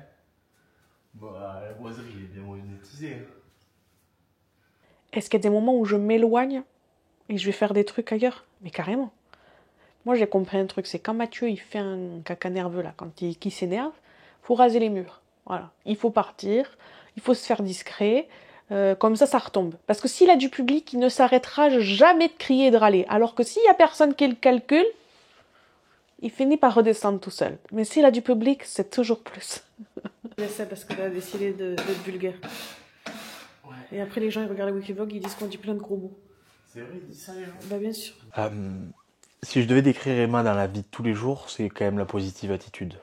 Bah, la boiserie, elle est bien monétisée. Hein. Est-ce qu'il y a des moments où je m'éloigne et je vais faire des trucs ailleurs? Mais carrément. Moi, j'ai compris un truc, c'est quand Mathieu, il fait un caca nerveux, là, quand il s'énerve, faut raser les murs. Voilà. Il faut partir, il faut se faire discret, comme ça retombe. Parce que s'il a du public, il ne s'arrêtera jamais de crier et de râler. Alors que s'il y a personne qui le calcule, il finit par redescendre tout seul. Mais s'il a du public, c'est toujours plus. Laisse ça parce que t'as décidé d'être vulgaire. Ouais. Et après, les gens, ils regardent les Wikivlog, ils disent qu'on dit plein de gros mots. C'est vrai, il dit ça, les gens. Bah, bien sûr. Si je devais décrire Emma dans la vie de tous les jours, c'est quand même la positive attitude.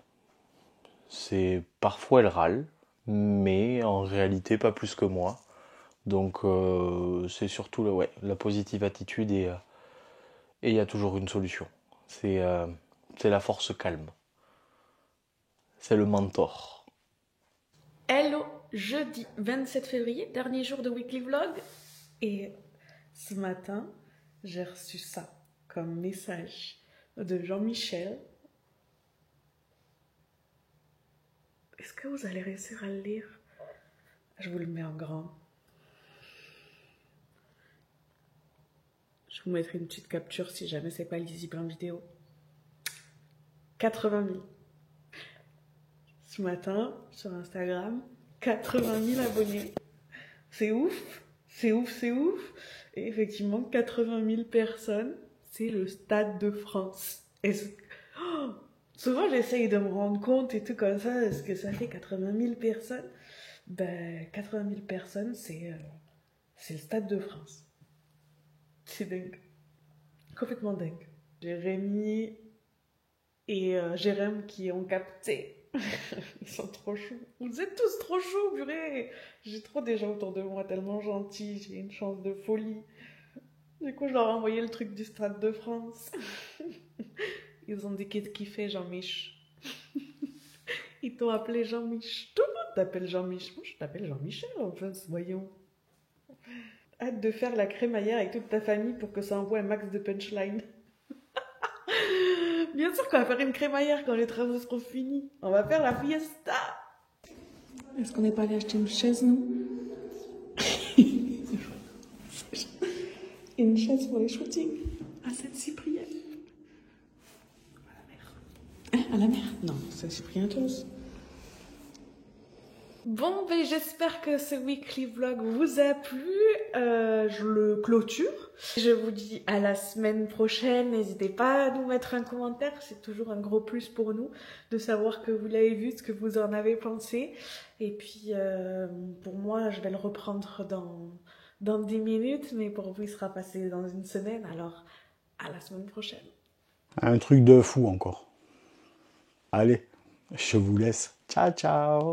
C'est parfois elle râle, mais en réalité pas plus que moi. Donc c'est surtout la positive attitude et il y a toujours une solution. C'est la force calme. C'est le mentor. Hello, jeudi 27 février, dernier jour de Weekly Vlog. Et ce matin, j'ai reçu ça comme message de Jean-Michel. Est-ce que vous allez réussir à le lire? Je vous le mets en grand. Je vous mettrai une petite capture si jamais c'est pas lisible en vidéo. 80 000. Ce matin, sur Instagram, 80 000 abonnés. C'est ouf, c'est ouf, c'est ouf. Et effectivement, 80 000 personnes, c'est le Stade de France. Et souvent, j'essaye de me rendre compte et tout comme ça, est-ce que ça fait 80 000 personnes? 80 000 personnes, c'est le Stade de France. C'est dingue. Complètement dingue. J'ai Rémi et Jérém qui ont capté. Ils sont trop choux. Vous êtes tous trop choux, purée. J'ai trop des gens autour de moi, tellement gentils. J'ai une chance de folie. Du coup, je leur ai envoyé le truc du Stade de France. Ils ont dit qu'est-ce qu'il fait, Jean-Mich. Ils t'ont appelé Jean-Mich. Tout le monde t'appelle Jean-Mich. Moi, je t'appelle Jean-Michel, en fait, voyons. Hâte de faire la crémaillère avec toute ta famille pour que ça envoie un max de punchline. Bien sûr qu'on va faire une crémaillère quand les travaux seront finis. On va faire la fiesta. Est-ce qu'on n'est pas allé acheter une chaise, nous? Une chaise pour les shootings à Saint-Cyprien. À la mer. Hein, à la mer? Non, Saint-Cyprien tous. Bon, j'espère que ce weekly vlog vous a plu. Je le clôture. Je vous dis à la semaine prochaine. N'hésitez pas à nous mettre un commentaire. C'est toujours un gros plus pour nous de savoir que vous l'avez vu, ce que vous en avez pensé. Et puis, pour moi, je vais le reprendre dans 10 minutes. Mais pour vous, il sera passé dans une semaine. Alors, à la semaine prochaine. Un truc de fou encore. Allez, je vous laisse. Ciao, ciao.